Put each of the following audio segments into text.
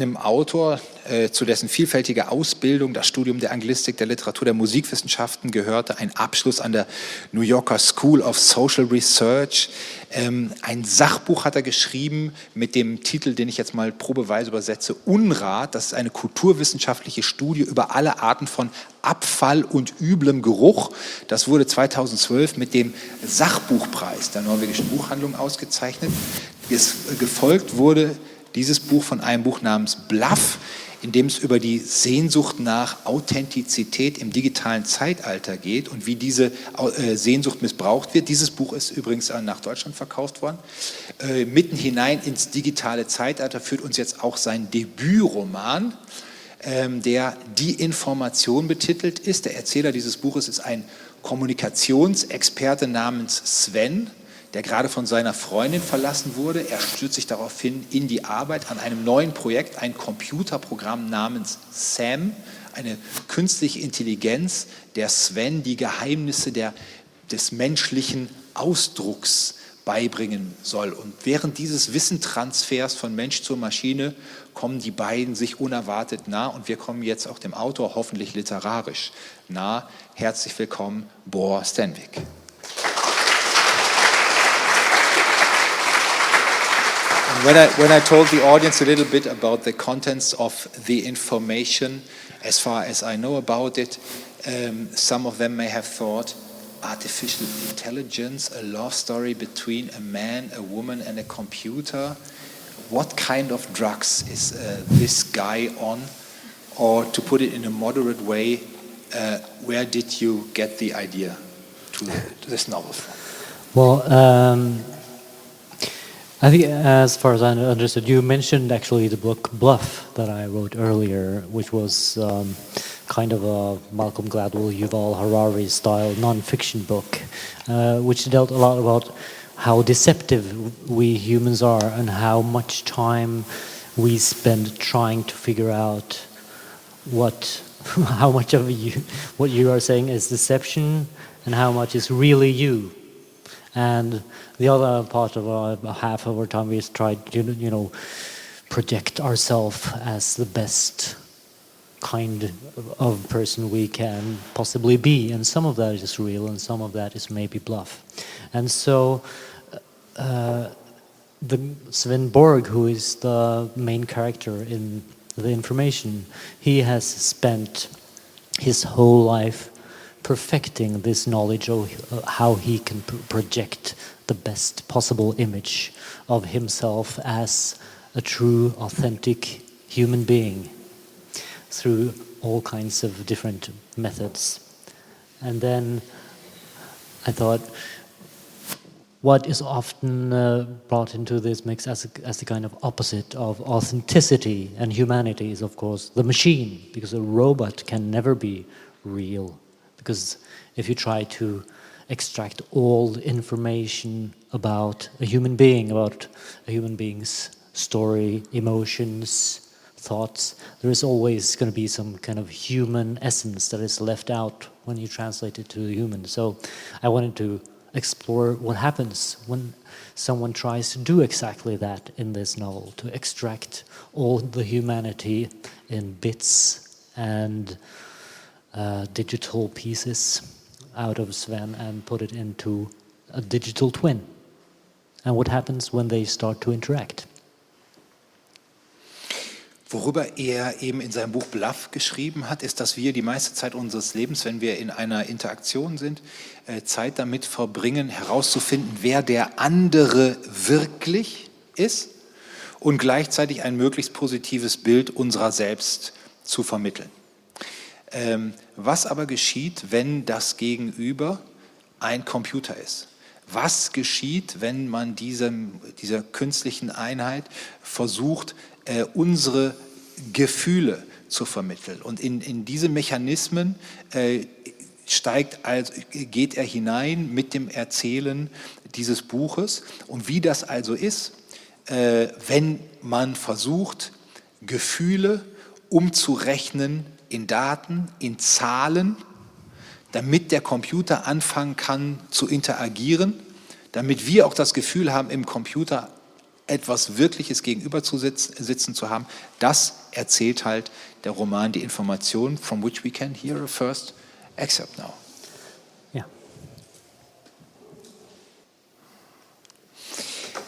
einem Autor, zu dessen vielfältiger Ausbildung das Studium der Anglistik, der Literatur, der Musikwissenschaften gehörte, ein Abschluss an der New Yorker School of Social Research. Ein Sachbuch hat er geschrieben mit dem Titel, den ich jetzt mal probeweise übersetze, Unrat. Das ist eine kulturwissenschaftliche Studie über alle Arten von Abfall und üblem Geruch. Das wurde 2012 mit dem Sachbuchpreis der norwegischen Buchhandlung ausgezeichnet. Gefolgt wurde dieses Buch von einem Buch namens Bluff, in dem es über die Sehnsucht nach Authentizität im digitalen Zeitalter geht und wie diese Sehnsucht missbraucht wird. Dieses Buch ist übrigens nach Deutschland verkauft worden. Mitten hinein ins digitale Zeitalter führt uns jetzt auch sein Debütroman, der Die Information betitelt ist. Der Erzähler dieses Buches ist ein Kommunikationsexperte namens Sven, der gerade von seiner Freundin verlassen wurde. Er stürzt sich daraufhin in die Arbeit an einem neuen Projekt, ein Computerprogramm namens Sam, eine künstliche Intelligenz, der Sven die Geheimnisse des menschlichen Ausdrucks beibringen soll. Und während dieses Wissentransfers von Mensch zur Maschine kommen die beiden sich unerwartet nah und wir kommen jetzt auch dem Autor hoffentlich literarisch nah. Herzlich willkommen, Bår Stenvik. When I told the audience a little bit about the contents of the information, as far as I know about it, some of them may have thought, artificial intelligence, a love story between a man, a woman and a computer. What kind of drugs is this guy on? Or to put it in a moderate way, where did you get the idea to this novel from? Well, I think, as far as I understood, you mentioned actually the book Bluff that I wrote earlier, which was kind of a Malcolm Gladwell, Yuval Harari style non-fiction book, which dealt a lot about how deceptive we humans are and how much time we spend trying to figure out how much of what you are saying is deception and how much is really you. And the other part of half of our time we tried to, project ourselves as the best kind of person we can possibly be. And some of that is real and some of that is maybe bluff. And so the Sven Borg, who is the main character in the information, he has spent his whole life perfecting this knowledge of how he can project the best possible image of himself as a true, authentic human being through all kinds of different methods. And then I thought, what is often brought into this mix as the kind of opposite of authenticity and humanity is, of course, the machine, because a robot can never be real. Because if you try to extract all the information about a human being's story, emotions, thoughts, there is always going to be some kind of human essence that is left out when you translate it to the human. So I wanted to explore what happens when someone tries to do exactly that in this novel, to extract all the humanity in bits and digital pieces out of Sven and put it into a digital twin. And what happens when they start to interact? Worüber er eben in seinem Buch Bluff geschrieben hat, ist, dass wir die meiste Zeit unseres Lebens, wenn wir in einer Interaktion sind, Zeit damit verbringen, herauszufinden, wer der andere wirklich ist und gleichzeitig ein möglichst positives Bild unserer selbst zu vermitteln. Was aber geschieht, wenn das Gegenüber ein Computer ist? Was geschieht, wenn man dieser künstlichen Einheit versucht, unsere Gefühle zu vermitteln? Und in diese Mechanismen geht er hinein mit dem Erzählen dieses Buches. Und wie das also ist, wenn man versucht, Gefühle umzurechnen in Daten, in Zahlen, damit der Computer anfangen kann zu interagieren, damit wir auch das Gefühl haben, im Computer etwas Wirkliches gegenüber zu sitzen zu haben, das erzählt halt der Roman Die Informationen, from which we can hear a first excerpt now. Yeah.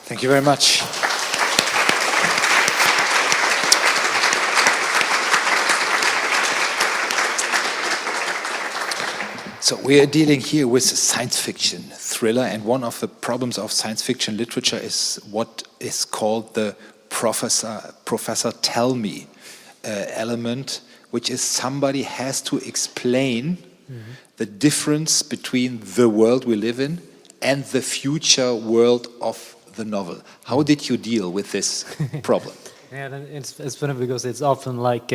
Thank you very much. So we are dealing here with a science fiction thriller, and one of the problems of science fiction literature is what is called the Professor Tell Me element, which is somebody has to explain the difference between the world we live in and the future world of the novel. How did you deal with this problem? Yeah, it's funny because it's often like,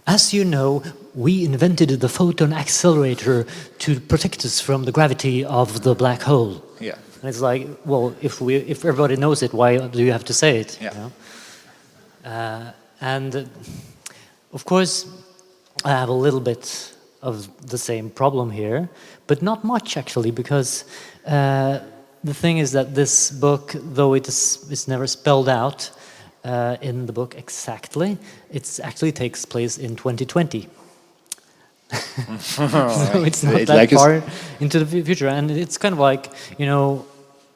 as you know, we invented the photon accelerator to protect us from the gravity of the black hole. Yeah. And it's like, well, if everybody knows it, why do you have to say it? Yeah. You know? And of course, I have a little bit of the same problem here, but not much actually, because the thing is that this book, though it's never spelled out in the book exactly, it actually takes place in 2020. So it's not that like far into the future, and it's kind of like, you know,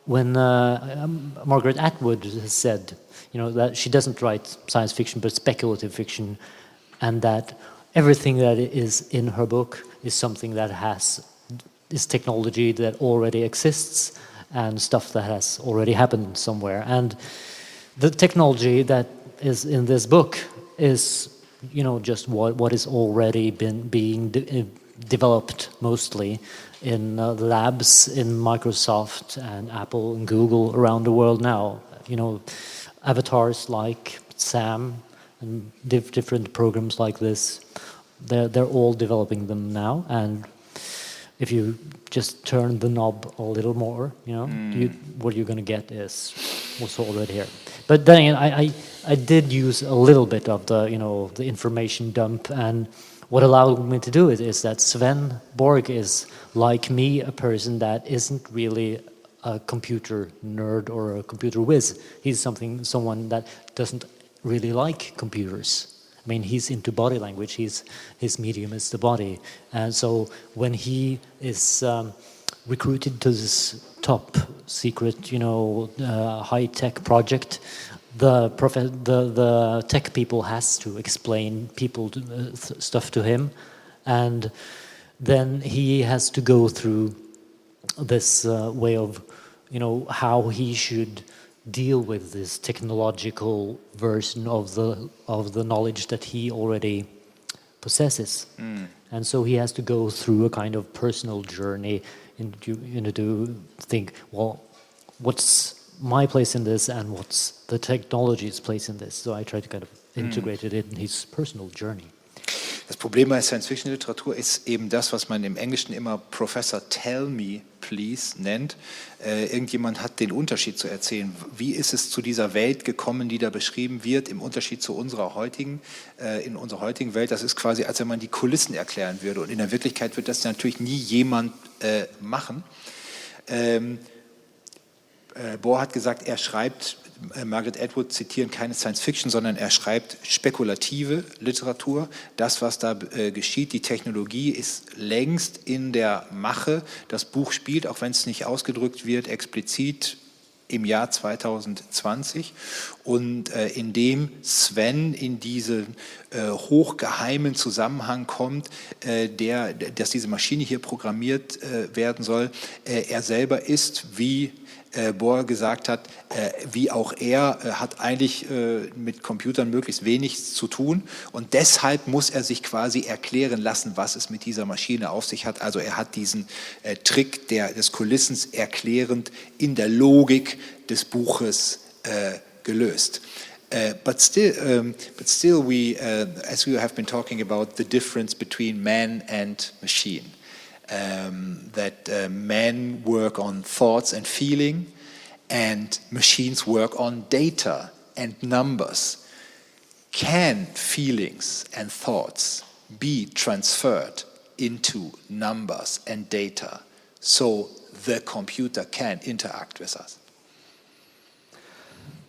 when Margaret Atwood has said, you know, that she doesn't write science fiction but speculative fiction, and that everything that is in her book is something that is technology that already exists and stuff that has already happened somewhere. And the technology that is in this book is, you know, just what is already being developed mostly in the labs in Microsoft and Apple and Google around the world now. You know, avatars like Sam and different programs like this, they're all developing them now. And if you just turn the knob a little more, you know, what you're going to get is what's already here. But then again, I did use a little bit of the, you know, the information dump, and what allowed me to do it is that Sven Borg is, like me, a person that isn't really a computer nerd or a computer whiz. He's someone that doesn't really like computers. I mean, he's into body language. His medium is the body, and so when he is recruited to this top secret, you know, high-tech project, the tech people has to explain stuff to him, and then he has to go through this way of, you know, how he should deal with this technological version of the knowledge that he already possesses. And so he has to go through a kind of personal journey to think, well, what's my place in this and what's the technology's place in this? So I try to kind of integrate it in his personal journey. Das Problem bei Science-Fiction-Literatur ist eben das, was man im Englischen immer Professor Tell Me, Please nennt. Irgendjemand hat den Unterschied zu erzählen. Wie ist es zu dieser Welt gekommen, die da beschrieben wird, im Unterschied zu unserer heutigen Welt? Das ist quasi, als wenn man die Kulissen erklären würde. Und in der Wirklichkeit wird das natürlich nie jemand machen. Bohr hat gesagt, er schreibt, Margaret Atwood zitieren, keine Science Fiction, sondern er schreibt spekulative Literatur. Das, was da geschieht, die Technologie ist längst in der Mache. Das Buch spielt, auch wenn es nicht ausgedrückt wird, explizit im Jahr 2020. Und indem Sven in diesen hochgeheimen Zusammenhang kommt, dass diese Maschine hier programmiert werden soll, er selber ist, wie Bohr gesagt hat, wie auch er, hat eigentlich mit Computern möglichst wenig zu tun, und deshalb muss er sich quasi erklären lassen, was es mit dieser Maschine auf sich hat. Also er hat diesen Trick des Kulissens erklärend in der Logik des Buches gelöst. But still, we, as we have been talking about the difference between man and machine. That men work on thoughts and feeling, and machines work on data and numbers. Can feelings and thoughts be transferred into numbers and data so the computer can interact with us?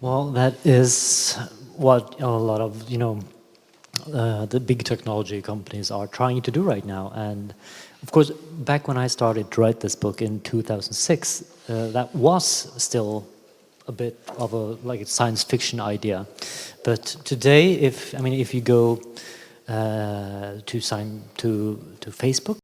Well, that is what a lot of, the big technology companies are trying to do right now. And of course, back when I started to write this book in 2006, that was still a bit of a science fiction idea. But today, if you go to Facebook,